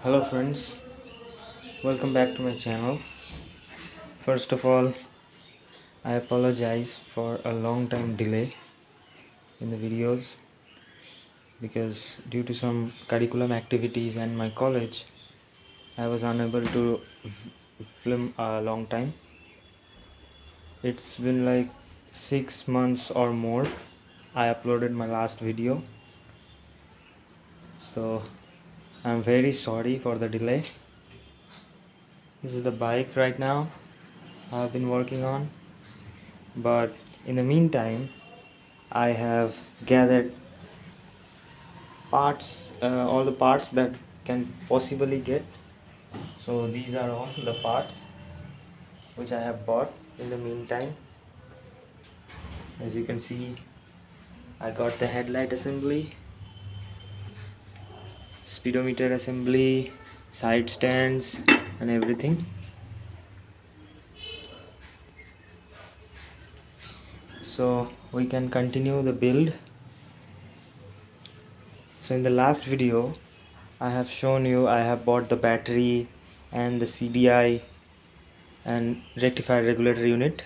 Hello friends, welcome back to my channel. First of all, I apologize for a long time delay in the videos because due to some curriculum activities and my college, I was unable to film a long time. It's been like 6 months or more I uploaded my last video, so I'm very sorry for the delay. This is the bike right now I've been working on, but in the meantime I have gathered parts, all the parts that can possibly get. So these are all the parts which I have bought in the meantime. As you can see, I got the headlight assembly, speedometer assembly, side stands and everything. So we can continue the build. So in the last video I have shown you I have bought the battery and the CDI and rectifier regulator unit.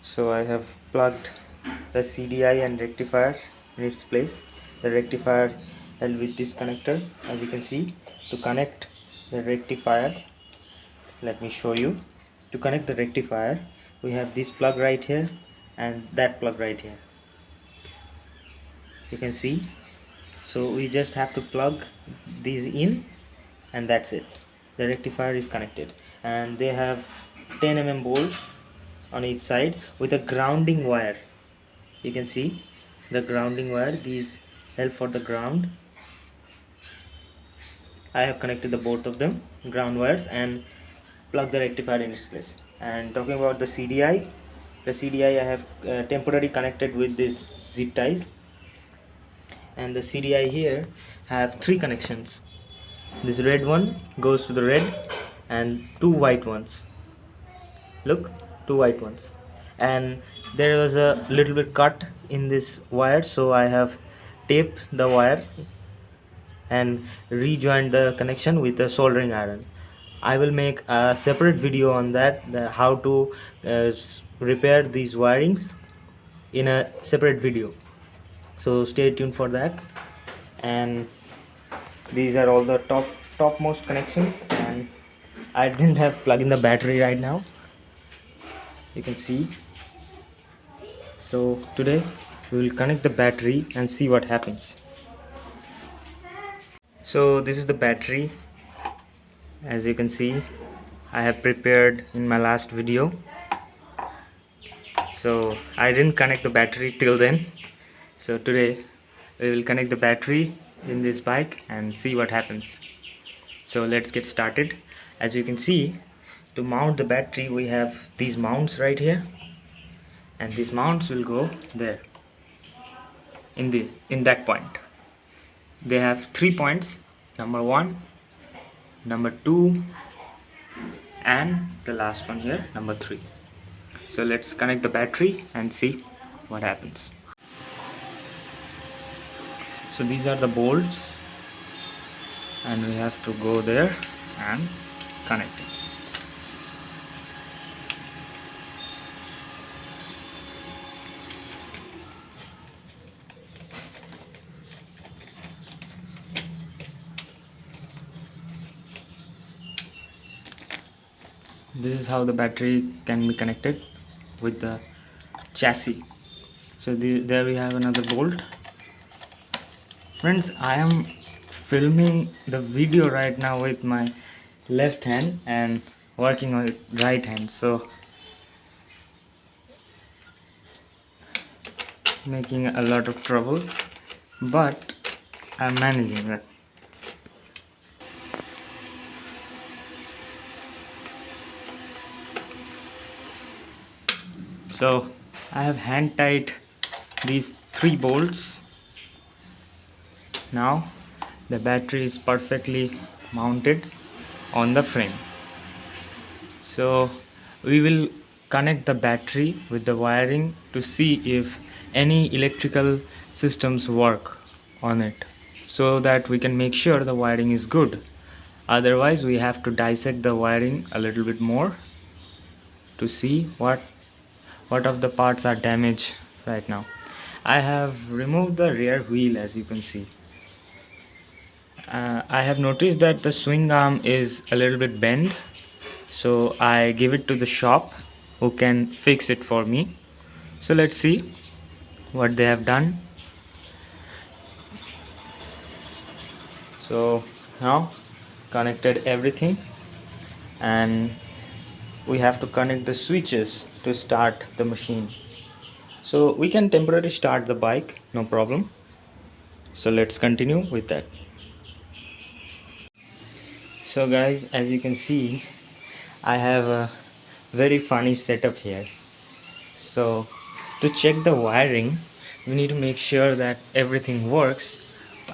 So I have plugged the CDI and rectifier in its place. The rectifier held with this connector, as you can see. To connect the rectifier, let me show you. To connect the rectifier, we have this plug right here and that plug right here. You can see. So we just have to plug these in and that's it. The rectifier is connected and they have 10 mm bolts on each side with a grounding wire. You can see the grounding wire, these help for the ground. I have connected the both of them ground wires and plug the rectifier in its place. And talking about the CDI, I have temporarily connected with this zip ties, and the CDI here have three connections. This red one goes to the red and two white ones. Look, two white ones. And there was a little bit cut in this wire, so I have taped the wire and rejoined the connection with a soldering iron. I will make a separate video on that, how to repair these wirings in a separate video, so stay tuned for that. And these are all the topmost connections, and I didn't have plug in the battery right now, you can see. So today we will connect the battery and see what happens. So this is the battery, as you can see. I have prepared in my last video, so I didn't connect the battery till then. So today we will connect the battery in this bike and see what happens. So let's get started. As you can see, to mount the battery we have these mounts right here, and these mounts will go there in that point. They have 3 points, number 1, number 2, and the last one here, number 3. So let's connect the battery and see what happens. So these are the bolts, and we have to go there and connect it. This is how the battery can be connected with the chassis. So there we have another bolt. Friends, I am filming the video right now with my left hand and working on it right hand, so making a lot of trouble, but I'm managing that. So I have hand tied these 3 bolts. Now the battery is perfectly mounted on the frame. So we will connect the battery with the wiring to see if any electrical systems work on it. so that we can make sure the wiring is good. Otherwise we have to dissect the wiring a little bit more to see what of the parts are damaged right now. I have removed the rear wheel, as you can see. I have noticed that the swing arm is a little bit bent, so I give it to the shop who can fix it for me. So let's see what they have done. So now connected everything, and we have to connect the switches to start the machine. So we can temporarily start the bike, no problem. So let's continue with that. So guys, as you can see, I have a very funny setup here. So to check the wiring, we need to make sure that everything works.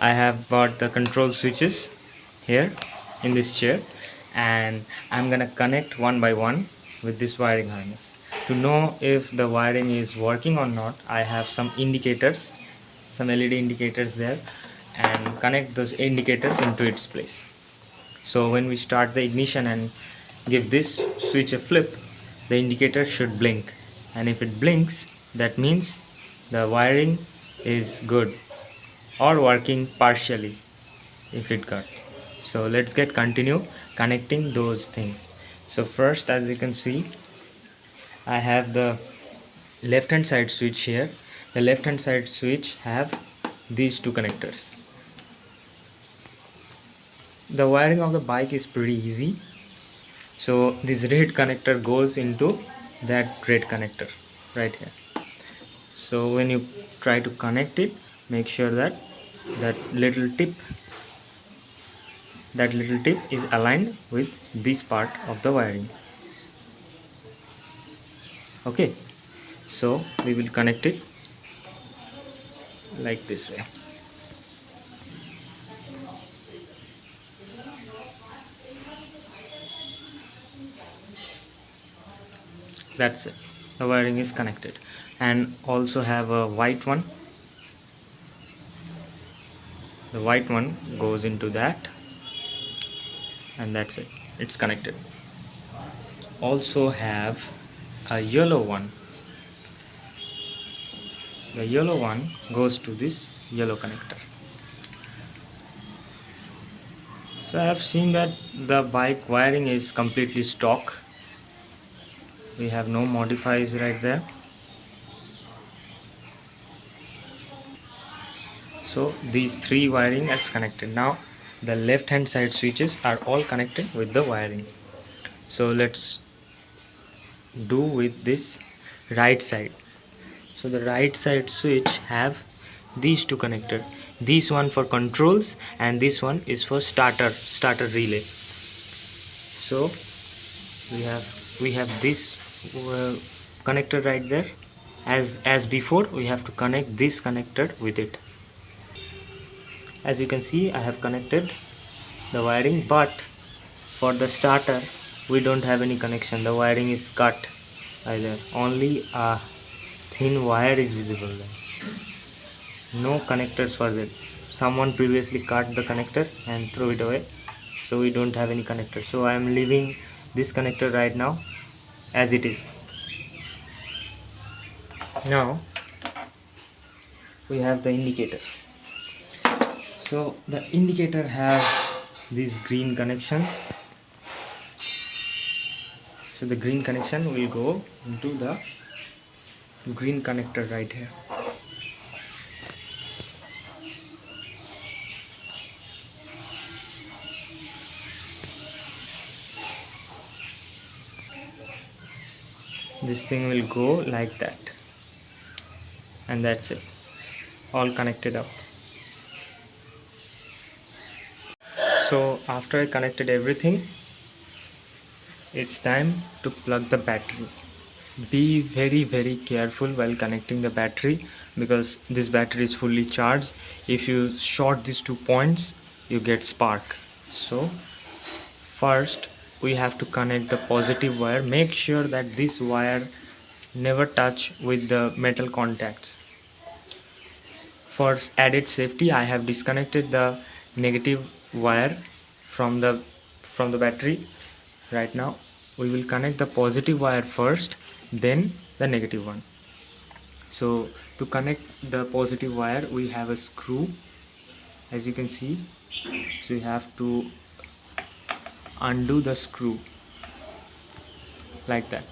I have bought the control switches here in this chair, and I'm gonna connect one by one with this wiring harness. To know if the wiring is working or not, I have some indicators, some LED indicators there, and connect those indicators into its place. So when we start the ignition and give this switch a flip, the indicator should blink, and if it blinks, that means the wiring is good or working partially if it got. So let's get continue connecting those things. So first, as you can see, I have the left hand side switch here. The left hand side switch have these two connectors. The wiring of the bike is pretty easy. So this red connector goes into that red connector right here. So when you try to connect it, make sure that that little tip is aligned with this part of the wiring. Okay, so we will connect it like this way. That's it, the wiring is connected. And also have a white one. The white one goes into that, and that's it, it's connected. Also have a yellow one. The yellow one goes to this yellow connector. So I have seen that the bike wiring is completely stock. We have no modifies right there. So these three wiring is connected. Now the left hand side switches are all connected with the wiring. So let's do with this right side. So the right side switch have these two connectors. This one for controls and this one is for starter relay. So we have this connector right there. As before, we have to connect this connector with it. As you can see, I have connected the wiring, but for the starter we don't have any connection. The wiring is cut either, only a thin wire is visible there. No connectors for that. Someone previously cut the connector and threw it away, so we don't have any connector. So I am leaving this connector right now as it is. Now we have the indicator. So the indicator has these green connections. So the green connection will go into the green connector right here. This thing will go like that, and that's it, all connected up. So after I connected everything, it's time to plug the battery. Be very careful while connecting the battery, because this battery is fully charged. If you short these 2 points, you get spark. So first we have to connect the positive wire. Make sure that this wire never touch with the metal contacts. for added safety, I have disconnected the negative wire from the battery. Right now we will connect the positive wire first, then the negative one. So to connect the positive wire, we have a screw, as you can see. So you have to undo the screw like that.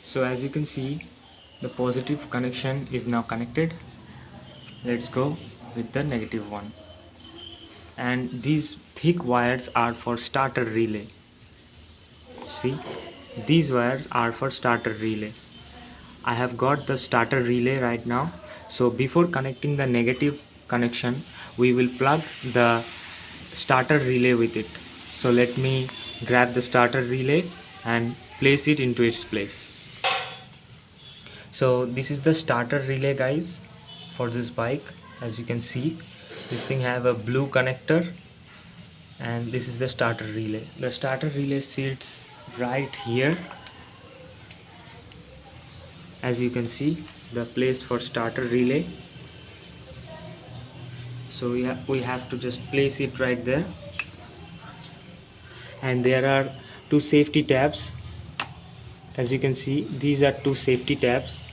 So as you can see, the positive connection is now connected. Let's go with the negative one. And these thick wires are for starter relay. See, these wires are for starter relay. I have got the starter relay right now. So before connecting the negative connection, we will plug the starter relay with it. So let me grab the starter relay and place it into its place. So this is the starter relay, guys, for this bike. As you can see, this thing have a blue connector, and this is the starter relay. The starter relay sits right here. As you can see, the place for starter relay. So we have to just place it right there. And there are two safety tabs. As you can see, these are two safety tabs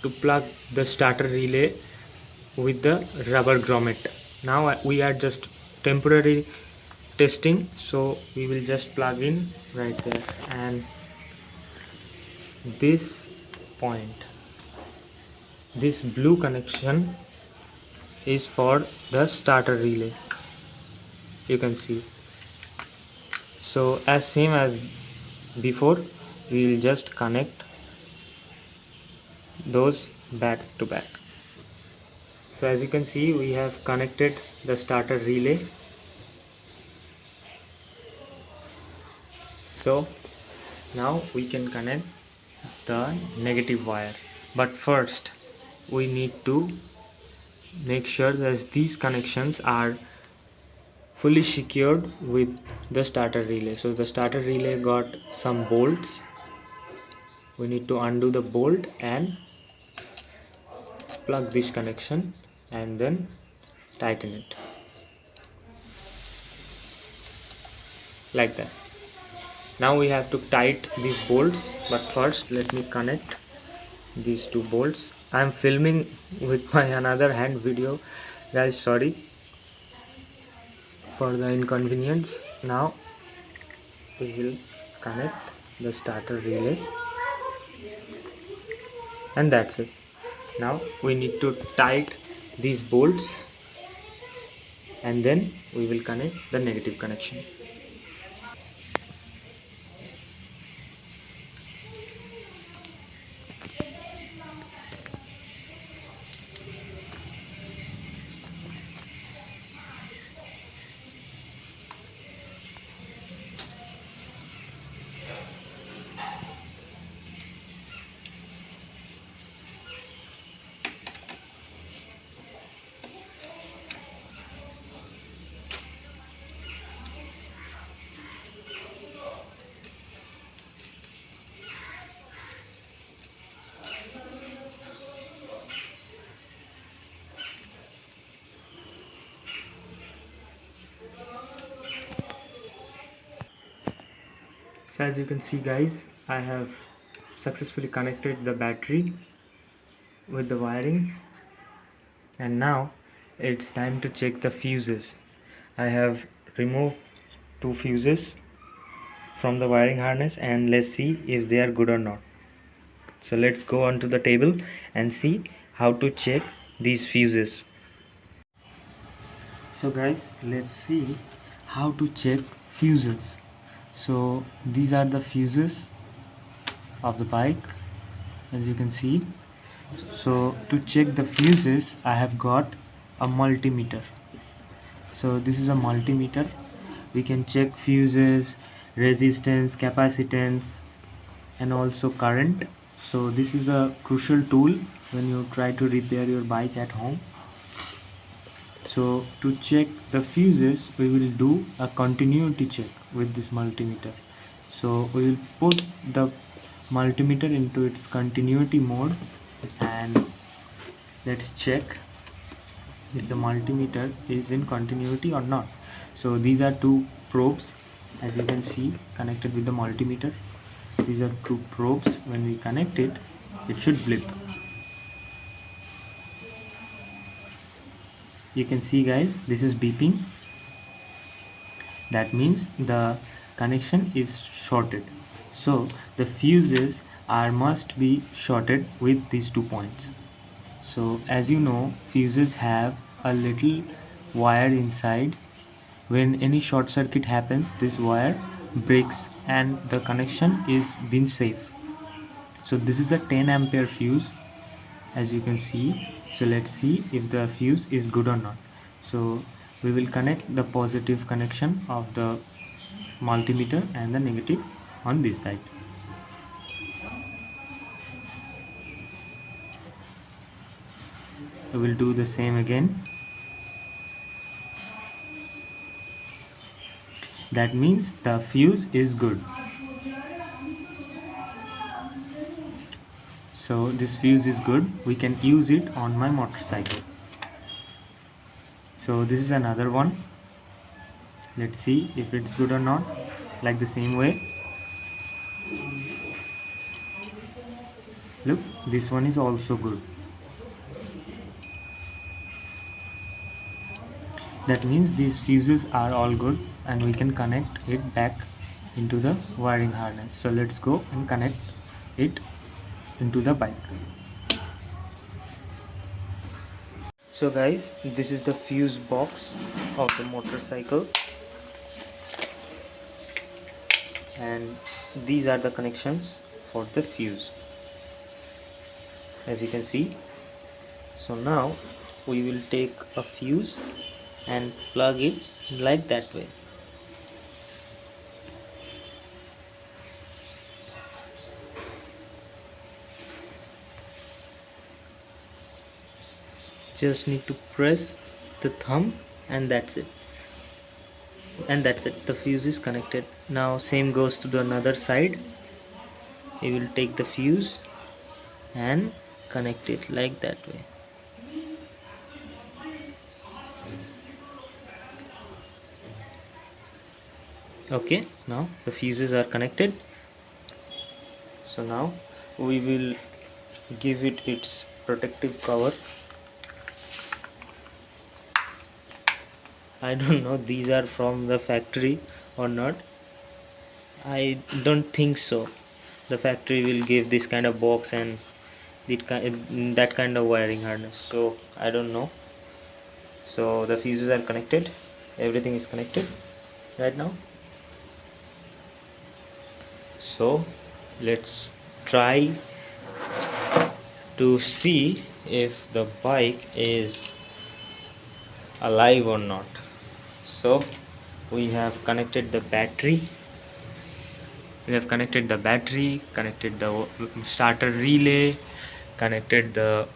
to plug the starter relay with the rubber grommet. Now we are just temporary testing, so we will just plug in right there. And this point, this blue connection is for the starter relay, you can see. So as same as before, we will just connect those back to back. So as you can see, we have connected the starter relay. So now we can connect the negative wire, but first we need to make sure that these connections are fully secured with the starter relay. So the starter relay got some bolts. We need to undo the bolt and plug this connection and then tighten it like that. Now we have to tighten these bolts, but first let me connect these two bolts. I am filming with my another hand video, guys, sorry for the inconvenience. Now we will connect the starter relay, and that's it. Now we need to tighten these bolts and then we will connect the negative connection. So as you can see, guys, I have successfully connected the battery with the wiring, and now it's time to check the fuses. I have removed two fuses from the wiring harness, and let's see if they are good or not. So let's go onto the table and see how to check these fuses. So guys, let's see how to check fuses. So these are the fuses of the bike, as you can see. So to check the fuses, I have got a multimeter. So this is a multimeter. We can check fuses, resistance, capacitance, and also current. So this is a crucial tool when you try to repair your bike at home. So to check the fuses, we will do a continuity check with this multimeter. So we will put the multimeter into its continuity mode, and let's check if the multimeter is in continuity or not. So these are two probes, as you can see, connected with the multimeter. These are two probes. When we connect it, it should blip. You can see guys, this is beeping. That means the connection is shorted. So the fuses are must be shorted with these 2 points. So as you know, fuses have a little wire inside. When any short circuit happens, this wire breaks and the connection is been safe. So this is a 10 ampere fuse, as you can see. So let's see if the fuse is good or not. So we will connect the positive connection of the multimeter and the negative on this side. We will do the same again. That means the fuse is good. So this fuse is good. We can use it on my motorcycle. So this is another one. Let's see if it's good or not. Like the same way. Look, this one is also good. That means these fuses are all good and we can connect it back into the wiring harness. So let's go and connect it into the bike. So guys, this is the fuse box of the motorcycle, and these are the connections for the fuse, as you can see. So now we will take a fuse and plug it like that way. Just need to press the thumb and that's it. And that's it, the fuse is connected. Now same goes to the another side. We will take the fuse and connect it like that way. Okay, now the fuses are connected. So now we will give it its protective cover. I don't know these are from the factory or not. I don't think so. The factory will give this kind of box and that kind of wiring harness, so I don't know. So the fuses are connected, everything is connected right now. So let's try to see if the bike is alive or not. So we have connected the battery, connected the starter relay, connected the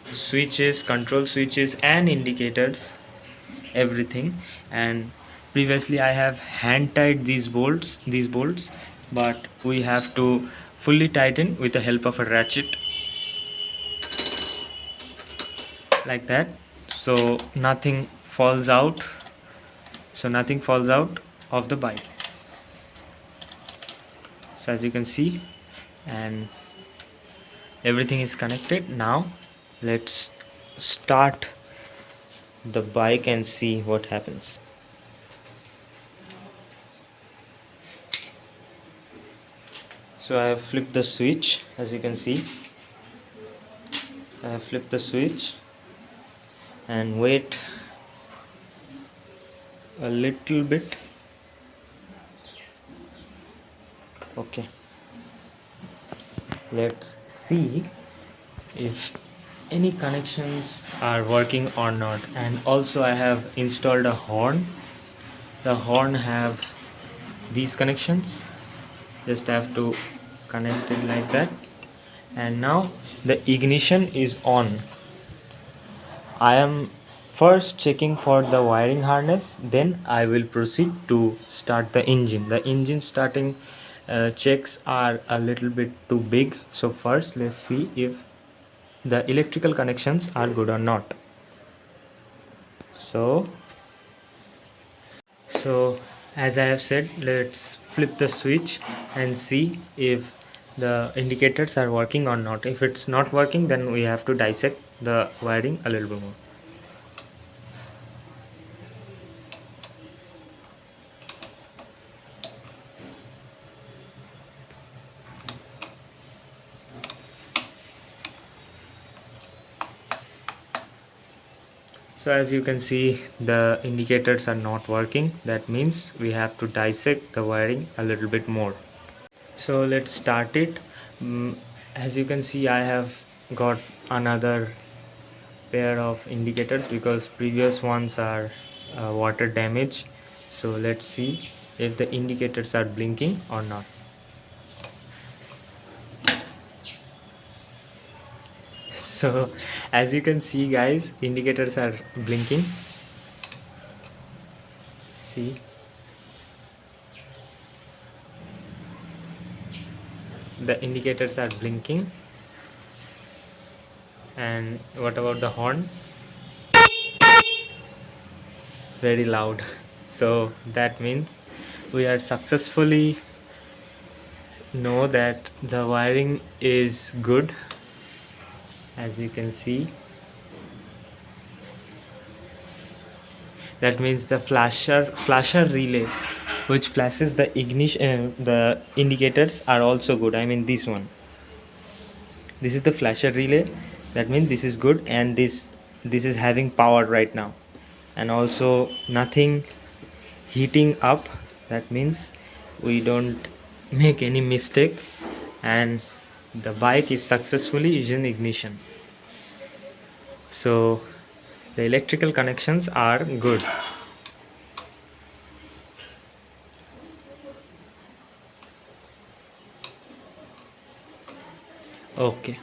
switches, control switches and indicators, everything. And previously I have hand tied these bolts, but we have to fully tighten with the help of a ratchet like that, so nothing falls out of the bike. So as you can see, and everything is connected. Now let's start the bike and see what happens. So I have flipped the switch, as you can see. I have flipped the switch and wait a little bit. Okay, let's see if any connections are working or not. And also I have installed a horn. The horn have these connections, just have to connect it like that. And now the ignition is on. I am first checking for the wiring harness, then I will proceed to start the engine. The engine starting checks are a little bit too big. So first let's see if the electrical connections are good or not. So as I have said, let's flip the switch and see if the indicators are working or not. If it's not working, then we have to dissect the wiring a little bit more. So as you can see, the indicators are not working. That means we have to dissect the wiring a little bit more. So let's start it. As you can see, I have got another pair of indicators because previous ones are water damage. So let's see if the indicators are blinking or not. So as you can see guys, indicators are blinking. See, the indicators are blinking. And what about the horn? Very loud. So that means we are successfully know that the wiring is good. As you can see, that means the flasher relay which flashes the ignition, the indicators are also good. I mean this one, this is the flasher relay. That means this is good, and this is having power right now, and also nothing heating up. That means we don't make any mistake, and the bike is successfully in ignition. So the electrical connections are good. Okay.